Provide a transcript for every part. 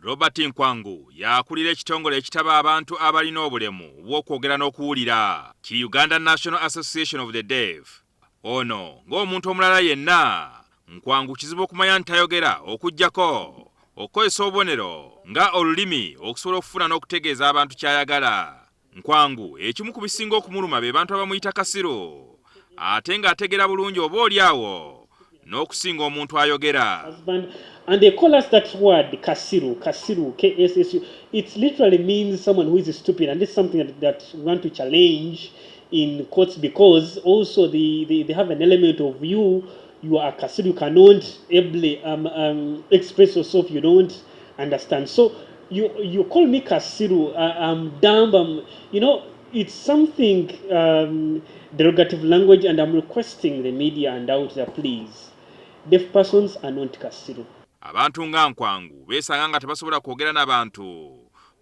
Robert Nkwangu yakulira ekitongole ekitaba abantu abalina obulemu bw'okwogera n'okuwulira ki Uganda National Association of the Deaf. Ono ng'omuntu omulala yenna, Nkwangu kizibu okumanya ntayogera okujjako okukozesa obubonero nga olulimi okusobola okufuna n'okutegeeza abantu kyayagala. Nkwangu ekimu ku bisinga okumuluma be bantu abamuyita kasiru, ate ng'ategera bulungi oba oliawo n'okusinga omuntu ayogera. And they call us that word kasiru, K-S-S-U. It literally means someone who is stupid, and this is something that we want to challenge in courts, because also they have an element of you are kasiru, you cannot ably express yourself, you don't understand. So you call me kasiru, I'm dumb, it's something derogative language, and I'm requesting the media and out there, please, deaf persons are not kasiru. Abantu nga Nkwangu beesanga nga tebasobola kwogera n'abantu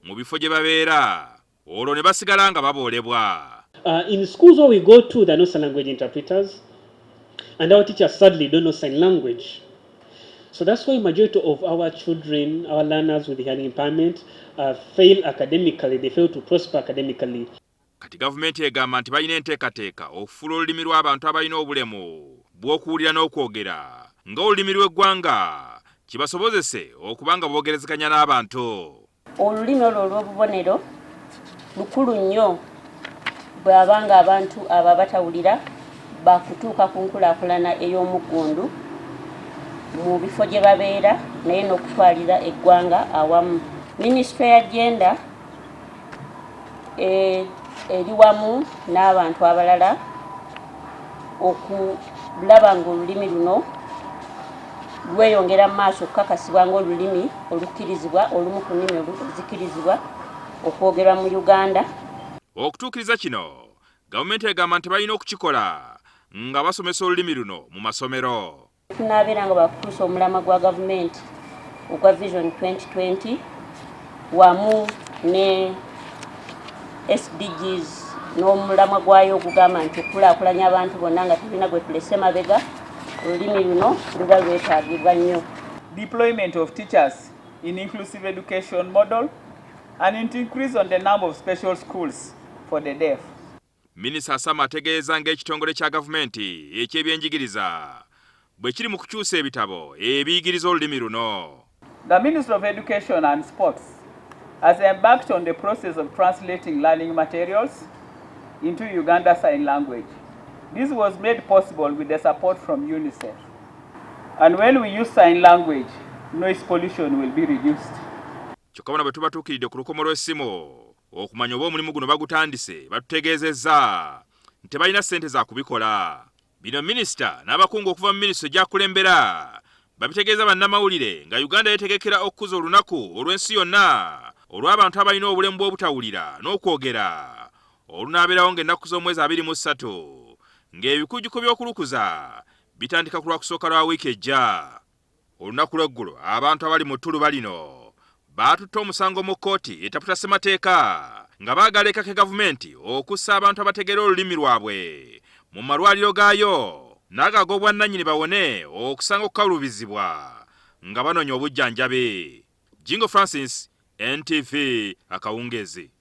mu bifo gye babeera, olwo ne basigala nga baboolebwa. In schools where we go to, there are no sign language interpreters, and our teachers sadly don't know sign language. So that's why majority of our children, our learners with hearing impairment, fail academically, they fail to prosper academically. Kati gavumenti egamba nti balina enteekateeka okufuula olulimi lw'abantu abalina obulemu bw'okuwulira n'okwogera ng'olulimi lw'eggwanga kibasobozese okuba nga boogerezeganya n'abantu. Olulimi olw'obubonero lukulu nnyo bw'abanga abantu abatawulira bakutuuka ku nkulaakulana ey'omuggundu mu bifo gye babeera naye n'okutwalira eggwanga awamu. Minisitule ya Gender eri wamu n'abantu abalala okulaba ng'olulimi luno lweyongera mu maaso okukakasibwa ng'olulimi olukkirizibwa olumu ku nnimi oluzikirizibwa okwogerwa mu Uganda. Okutuukiriza kino, gavumenti egamba nti balina okukikola nga basomesa olulimi luno mu masomero. Tunaabeera nga bakutuusa omulamwa gwa gavumenti ogwa Vision 2020 wamu ne SDGs n'omulamwa gwayo ogugamba nti okulaakulanya abantu bonna nga tulina gwe tulese mabega, olulimi luno luba lwetaagibwa nnyo. Deployment of teachers in inclusive education model and it increase on the number of special schools for the deaf. Minisita Asamo ategeeza ng'ekitongole kya gavumenti eky'ebyenjigiriza bwe kiri mu kukyusa ebitabo ebiyigiriza olulimi luno. The Ministry of Education and Sports has embarked on the process of translating learning materials into Uganda Sign Language. This was made possible with the support from UNICEF. And when we use sign language, noise pollution will be reduced. Kyokka bano bwe tubatuukiridde ku lukomo lw'essimu okumanya oba omulimu guno bagutandise batutegeezezza nti tebalina ssente za kubikola. Bino minisita n'abakungu okuva mu minisitule gy'akulembera babitegeeza bannamawulire nga Uganda yeetegekera okukuza olunaku olw'ensi yonna olw'abantu abalina obulemu bw'obutawulira n'okwogera olunaabeerawo ng'ennaku z'omwezi 23 ng'ebikujuko by'okulukuza bitandika ku lwakusooka lwa wiiki ejja. Olunaku lw'eggulo abantu abali mu ttuluba lino baatutte omusango mu kkooti etaputa ssemateeka nga baagala ekake gavumenti okussa abantu abategera olulimi lwabwe mu malwaliro gaayo n'ago ag'obwannannyini bawone okusanga okukalubizibwa nga banoonya obujjanjabi. Jingo Francis, NTV, Akawungeezi.